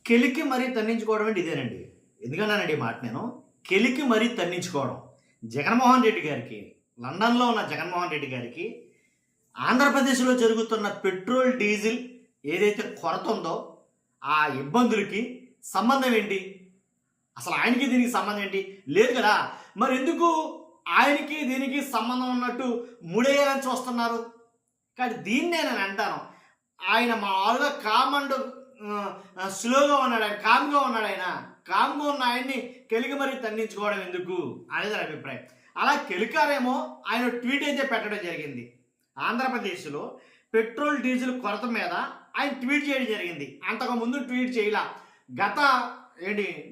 కెలికి మరీ తన్నించుకోవడం అంటే ఇదేనండి. ఎందుకన్నానండి ఈ మాట నేను. కెలికి మరీ తన్నించుకోవడం. జగన్మోహన్ రెడ్డి గారికి, లండన్‌లో ఉన్న జగన్మోహన్ రెడ్డి గారికి ఆంధ్రప్రదేశ్‌లో జరుగుతున్న పెట్రోల్, డీజిల్ ఏదైతే కొరత ఉందో ఆ ఇబ్బందులకి సంబంధం ఏంటి? అసలు ఆయనకి దీనికి సంబంధం ఏంటి? లేదు కదా! మరెందుకు ఆయనకి దీనికి సంబంధం ఉన్నట్టు ముడేయాలని చూస్తున్నారు? కానీ దీన్నే నేను అంటాను. ఆయన మామూలుగా కామ్ అండ్ స్లోగా ఉన్నాడు ఆయన, కామ్గా ఉన్నాడు ఆయన. కామ్గా ఉన్న ఆయన్ని కెలికి మరీ తన్నించుకోవడం ఎందుకు అనేది నా అభిప్రాయం. అలా కెలికారేమో ఆయన ట్వీట్ అయితే పెట్టడం జరిగింది. ఆంధ్రప్రదేశ్లో పెట్రోల్, డీజిల్ కొరత మీద ఆయన ట్వీట్ చేయడం జరిగింది. అంతకుముందు ట్వీట్ చేయలా. గత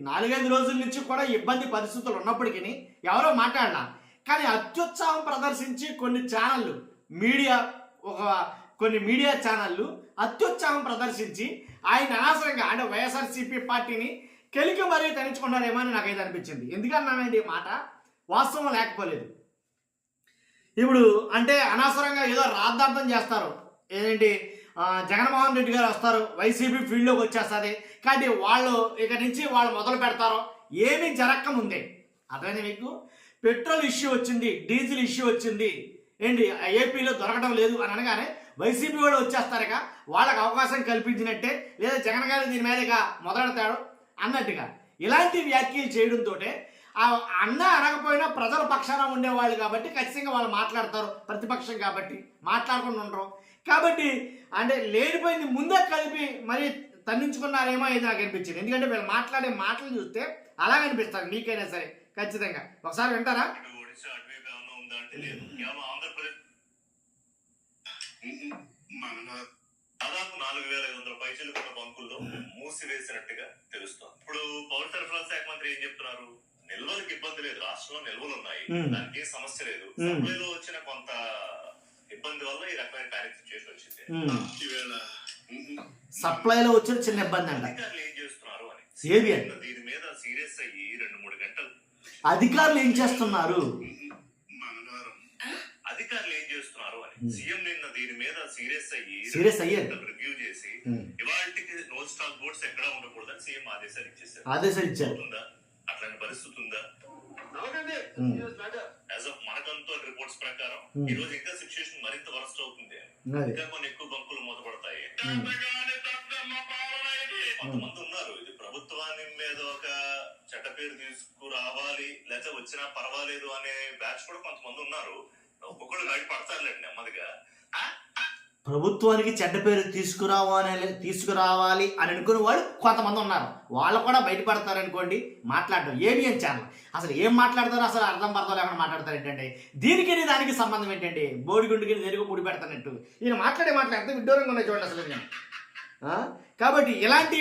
4-5 రోజుల నుంచి కూడా ఇబ్బంది పరిస్థితులు ఉన్నప్పటికీ ఎవరో మాట్లాడలా. కానీ అత్యుత్సాహం ప్రదర్శించి కొన్ని మీడియా ఛానళ్ళు అత్యుత్సాహం ప్రదర్శించి ఆయన అనవసరంగా అంటే వైఎస్ఆర్సీపీ పార్టీని కెలికి మరీ తనించుకున్నారేమో అని నాకైతే అనిపించింది. ఎందుకన్నానండి ఈ మాట వాస్తవం లేకపోలేదు. ఇప్పుడు అంటే అనవసరంగా ఏదో రాద్ధాంతం చేస్తారు. జగన్మోహన్ రెడ్డి గారు వస్తారు, వైసీపీ ఫీల్డ్లోకి వచ్చేస్తుంది, కానీ వాళ్ళు ఇక నుంచి వాళ్ళు మొదలు పెడతారో ఏమీ జరగకముందే అర్థమైంది మీకు. పెట్రోల్ ఇష్యూ వచ్చింది, డీజిల్ ఇష్యూ వచ్చింది, ఏపీలో దొరకడం లేదు అని అనగానే వైసీపీ వాళ్ళు వచ్చేస్తారుక, వాళ్ళకి అవకాశం కల్పించినట్టే, లేదా జగన్ గారు దీని మీద ఇక మొదలెడతాడు అన్నట్టుగా ఇలాంటి వ్యాఖ్యలు చేయడంతో అన్న అనకపోయినా ప్రజల పక్షాన ఉండేవాళ్ళు కాబట్టి ఖచ్చితంగా వాళ్ళు మాట్లాడతారు. ప్రతిపక్షం కాబట్టి మాట్లాడకుండా ఉండరు. కాబట్టి అంటే లేనిపోయింది ముందే కలిపి మరి తన్నించుకున్నారేమో అయితే నాకు అనిపించింది. ఎందుకంటే వీళ్ళు మాట్లాడే మాటలు చూస్తే అలాగే అనిపిస్తారు మీకైనా సరే. ఖచ్చితంగా ఒకసారి వింటారా? దాదాపు 4,500 పైసలు బంకుల్లో మూసివేసినట్టుగా తెలుస్తోంది. ఇప్పుడు పౌర సరఫరాల శాఖ మంత్రి ఏం చెప్తున్నారు? నిల్వలకు ఇబ్బంది లేదు, రాష్ట్రంలో నిల్వలు ఉన్నాయి, దానికి ఏ సమస్య లేదు. సప్లైలో వచ్చిన కొంత ఇబ్బంది వల్ల ఈ రకమైన ప్యానిక్ సిచ్యువేషన్ వచ్చింది. ఈవేళ సప్లైలో వచ్చిన చిన్న ఇబ్బంది అంట. అధికారులు ఏం చేస్తున్నారు అని దీని మీద సీరియస్ అయ్యి 2-3 గంటలు అధికారులు ఏం చేస్తున్నారు సీఎం నిన్న దీని మీద సీరియస్ అయ్యి రివ్యూ చేసి ఇవాళకి నో స్టాక్ బోర్డ్స్ ఎక్కడా ఉండకూడదని సీఎం ఆదేశాలు ఇచ్చారు. అట్లాంటి పరిస్థితి ఉందా? యాజ్ ఆఫ్ మనకంతో రిపోర్ట్స్ ప్రకారం ఈ రోజు ఇంకా సిచ్యువేషన్ మరింత వరస్ట్ అవుతుంది. ఇంకా కొన్ని ఎక్కువ బంకులు మూతపడతాయి. కొంతమంది ఉన్నారు ఇది ప్రభుత్వాన్ని మీద ఒక చెడ్డ పేరు తీసుకురావాలి లేకపోతే వచ్చినా పర్వాలేదు అనే బ్యాచ్ కూడా కొంతమంది ఉన్నారు. ఒక్కొక్కరు బయట పడతారులేండి నెమ్మదిగా. ప్రభుత్వానికి చెడ్డ పేరు తీసుకురావాలి అని అనుకునే వాళ్ళు కొంతమంది ఉన్నారు. వాళ్ళు కూడా బయటపడతారు అనుకోండి. మాట్లాడడం ఏబిఎన్ ఛానల్ అసలు ఏం మాట్లాడతారో అసలు అర్థం లేకుండా మాట్లాడతారు ఏంటంటే దీనికి దానికి సంబంధం ఏంటంటే బోడిగుండుకి నెరుగు ముడి పెడతానట్టు ఈయన మాట్లాడితే విడ్డూరంగా ఉన్నాయి చూడండి అసలు. కాబట్టి ఇలాంటి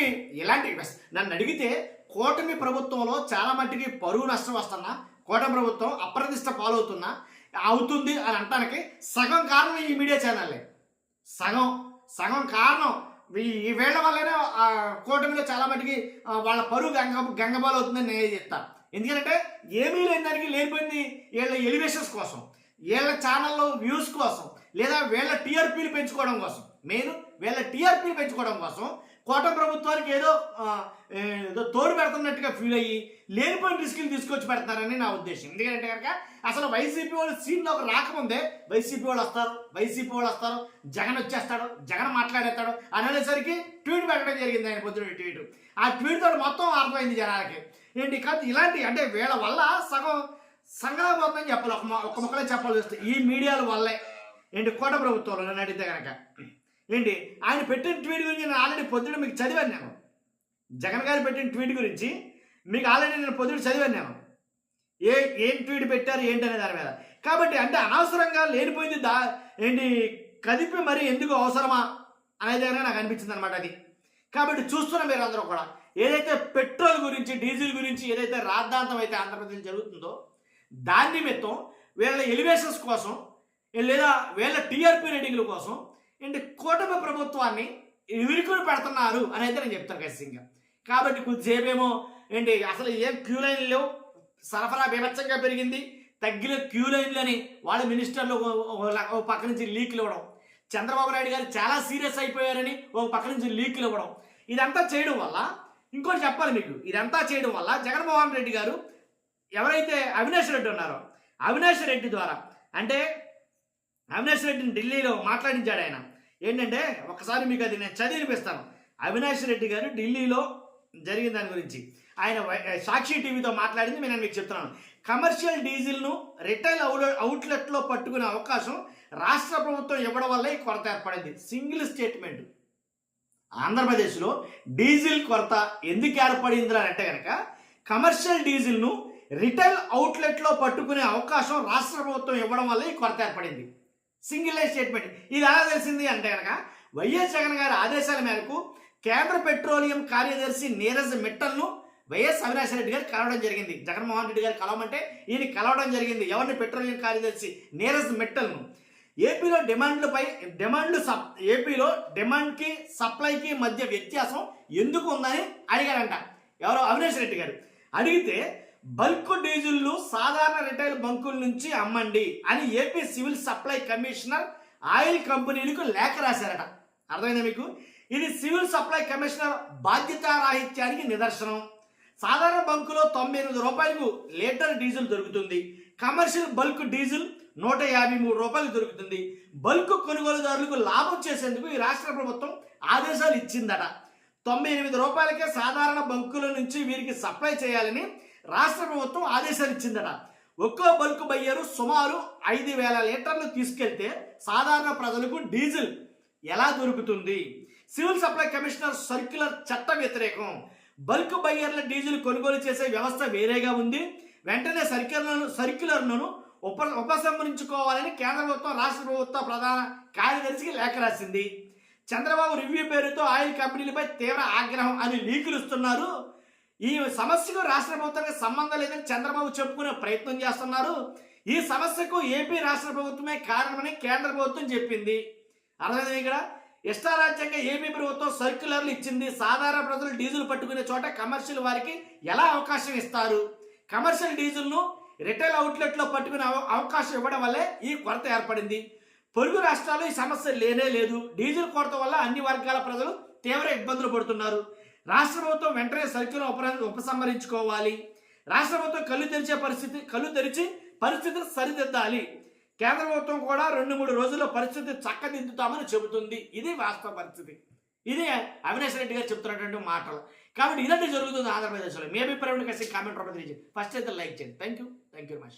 నన్ను అడిగితే కూటమి ప్రభుత్వంలో చాలా మట్టికి పరువు నష్టం వస్తున్నా, కూటమి ప్రభుత్వం అప్రతిష్ట పాలవుతున్నా అవుతుంది అని అంటానికి సగం కారణం ఈ మీడియా ఛానల్లే. సగం కారణం ఈ వేళ్ల వల్లనే కూటమిలో చాలా మటుకి వాళ్ళ పరువు గంగబాలు అవుతుందని నేను చెప్తాను. ఎందుకంటే ఏమీ లేని దానికి లేనిపోయింది వీళ్ళ ఎలివేషన్స్ కోసం, వీళ్ళ ఛానల్లో వ్యూస్ కోసం, లేదా వీళ్ళ టీఆర్పీలు పెంచుకోవడం కోసం, మెయిన్ వీళ్ళ టీఆర్పీలు పెంచుకోవడం కోసం కూటమి ప్రభుత్వానికి ఏదో తోడు పెడుతున్నట్టుగా ఫీల్ అయ్యి లేనిపోయిన రిస్కులు తీసుకొచ్చి పెడతారని నా ఉద్దేశం. ఎందుకంటే కనుక అసలు వైసీపీ వాళ్ళు సీన్లోకి రాకముందే వైసీపీ వాళ్ళు వస్తారు, జగన్ వచ్చేస్తాడు, జగన్ మాట్లాడేస్తాడు అనేసరికి ట్వీట్ పెట్టడం జరిగింది. ఆయన పొద్దున ట్వీట్, ఆ ట్వీట్ తోటి మొత్తం అర్థమైంది జనాలకి. కాదు ఇలాంటి అంటే వీళ్ళ వల్ల సగం సంగ్రహపోతుందని చెప్పాలి. ఒక మొక్కలే చెప్పాల్సి వస్తే ఈ మీడియాల వల్లే కూటమి ప్రభుత్వంలో నన్ను అడిగితే కనుక ఆయన పెట్టిన ట్వీట్ గురించి నేను ఆల్రెడీ పొద్దున మీకు చదివాను. నేను జగన్ గారు పెట్టిన ట్వీట్ గురించి మీకు ఆల్రెడీ నేను పొద్దున చదివాను. నేను ఏం ట్వీట్ పెట్టారు ఏంటనే దాని మీద. కాబట్టి అంటే అనవసరంగా లేనిపోయింది కదిపి మరి ఎందుకు అవసరమా అనేది నాకు అనిపించింది అనమాట అది. కాబట్టి చూస్తున్న మీరు అందరూ కూడా ఏదైతే పెట్రోల్ గురించి, డీజిల్ గురించి ఏదైతే రాద్ధాంతం అయితే ఆంధ్రప్రదేశ్ జరుగుతుందో దాని నిమిత్తం వీళ్ళ ఎలివేషన్స్ కోసం, లేదా వీళ్ళ టీఆర్పీ రేటింగ్ల కోసం కూటమి ప్రభుత్వాన్ని ఇరుకుని పెడుతున్నారు అని అయితే నేను చెప్తాను ఖచ్చితంగా. కాబట్టి కొద్దిసేపేమో అసలు ఏం క్యూ లైన్లు లేవు, సరఫరా బీభత్సంగా పెరిగింది, తగ్గిన క్యూ లైన్లని వాళ్ళ మినిస్టర్లు ఒక పక్క నుంచి లీక్లు ఇవ్వడం, చంద్రబాబు నాయుడు గారు చాలా సీరియస్ అయిపోయారని ఒక పక్క నుంచి లీక్లు ఇవ్వడం, ఇదంతా చేయడం వల్ల ఇంకోటి చెప్పాలి మీకు, ఇదంతా చేయడం వల్ల జగన్మోహన్ రెడ్డి గారు ఎవరైతే అవినాష్ రెడ్డి ఉన్నారో అవినాష్ రెడ్డి ద్వారా, అంటే అవినాష్ రెడ్డిని ఢిల్లీలో మాట్లాడించాడు ఆయన. ఏంటంటే ఒకసారి మీకు అది నేను చదివినిపిస్తాను. అవినాష్ రెడ్డి గారు ఢిల్లీలో జరిగిన దాని గురించి ఆయన సాక్షి టీవీతో మాట్లాడింది నేను మీకు చెప్తున్నాను. కమర్షియల్ డీజిల్ను రిటైల్ అవుట్లెట్లో పట్టుకునే అవకాశం రాష్ట్ర ప్రభుత్వం ఇవ్వడం వల్ల ఈ కొరత ఏర్పడింది. Single statement. ఆంధ్రప్రదేశ్లో డీజిల్ కొరత ఎందుకు ఏర్పడింది అంటే కనుక కమర్షియల్ డీజిల్ను రిటైల్ అవుట్లెట్లో పట్టుకునే అవకాశం రాష్ట్ర ప్రభుత్వం ఇవ్వడం వల్ల ఈ కొరత ఏర్పడింది. Single statement. ఇది ఎలా తెలిసింది అంటే కనుక వైఎస్ జగన్ గారి ఆదేశాల మేరకు కేంద్ర పెట్రోలియం కార్యదర్శి నీరజ్ మిట్టల్ను వైఎస్ అవినాష్ రెడ్డి గారు కలవడం జరిగింది. జగన్మోహన్ రెడ్డి గారు కలవమంటే ఈయన కలవడం జరిగింది. ఎవరిని? పెట్రోలియం కార్యదర్శి నీరజ్ మిట్టల్ను. ఏపీలో ఏపీలో డిమాండ్కి సప్లైకి మధ్య వ్యత్యాసం ఎందుకు ఉందని అడిగారంట ఎవరో అవినాష్ రెడ్డి గారు. అడిగితే బల్క్ డీజిల్ను సాధారణ రిటైల్ బంకుల నుంచి అమ్మండి అని AP civil supply commissioner oil కంపెనీలకు లేఖ రాశారట. అర్థమైందా మీకు? ఇది సివిల్ సప్లై కమిషనర్ బాధ్యతారాహిత్యానికి నిదర్శనం. సాధారణ బంకులో 98 రూపాయలకు లీటర్ డీజిల్ దొరుకుతుంది. కమర్షియల్ బల్క్ డీజిల్ 153 రూపాయలు దొరుకుతుంది. బల్క్ కొనుగోలుదారులకు లాభం చేసేందుకు ఈ రాష్ట్ర ప్రభుత్వం ఆదేశాలు ఇచ్చిందట. 98 రూపాయలకే సాధారణ బంకుల నుంచి వీరికి సప్లై చేయాలని రాష్ట్ర ప్రభుత్వం ఆదేశాలు ఇచ్చిందట. ఒక్కో బల్క్ బయ్యరు సుమారు 5,000 లీటర్లు తీసుకెళ్తే సాధారణ ప్రజలకు డీజిల్ ఎలా దొరుకుతుంది? సివిల్ సప్లై కమిషనర్ సర్క్యులర్ చట్ట వ్యతిరేకం. బల్క్ బయ్యర్ల డీజిల్ కొనుగోలు చేసే వ్యవస్థ వేరేగా ఉంది. వెంటనే సర్క్యులర్లను ఉపసంహరించుకోవాలని కేంద్ర ప్రభుత్వం రాష్ట్ర ప్రభుత్వ ప్రధాన కార్యదర్శికి లేఖ రాసింది. చంద్రబాబు రివ్యూ పేరుతో ఆయిల్ కంపెనీలపై తీవ్ర ఆగ్రహం అని లీకులు ఇస్తున్నారు. ఈ సమస్యకు రాష్ట్ర ప్రభుత్వానికి సంబంధం లేదని చంద్రబాబు చెప్పుకునే ప్రయత్నం చేస్తున్నారు. ఈ సమస్యకు ఏపీ రాష్ట్ర ప్రభుత్వమే కారణమని కేంద్ర ప్రభుత్వం చెప్పింది. అర్థమైంది ఇక్కడ? ఇష్టారాజ్యంగా ఏపీ ప్రభుత్వం సర్క్యులర్లు ఇచ్చింది. సాధారణ ప్రజలు డీజిల్ పట్టుకునే చోట కమర్షియల్ వారికి ఎలా అవకాశం ఇస్తారు? కమర్షియల్ డీజిల్ను రిటైల్ అవుట్లెట్లో పట్టుకునే అవకాశం ఇవ్వడం వల్లే ఈ కొరత ఏర్పడింది. పొరుగు రాష్ట్రాల్లో ఈ సమస్య లేనే లేదు. డీజిల్ కొరత వల్ల అన్ని వర్గాల ప్రజలు తీవ్ర ఇబ్బందులు పడుతున్నారు. రాష్ట్ర ప్రభుత్వం వెంటనే సర్క్యులర్ ఉపసంహరించుకోవాలి. రాష్ట్ర ప్రభుత్వం కళ్ళు తెరిచి పరిస్థితిని సరిదిద్దాలి. కేంద్ర ప్రభుత్వం కూడా 2-3 రోజుల్లో పరిస్థితి చక్కదిద్దుతామని చెబుతుంది. ఇది వాస్తవ పరిస్థితి. ఇది అవినాష్ రెడ్డి గారు చెప్తున్నటువంటి మాటలు. కాబట్టి ఇలాంటి జరుగుతుంది ఆంధ్రప్రదేశ్లో. మీ అభిప్రాయం కామెంట్ రూపంలో తెలియజేయండి. ఫస్ట్ అయితే లైక్ చేయండి. Thank you very much.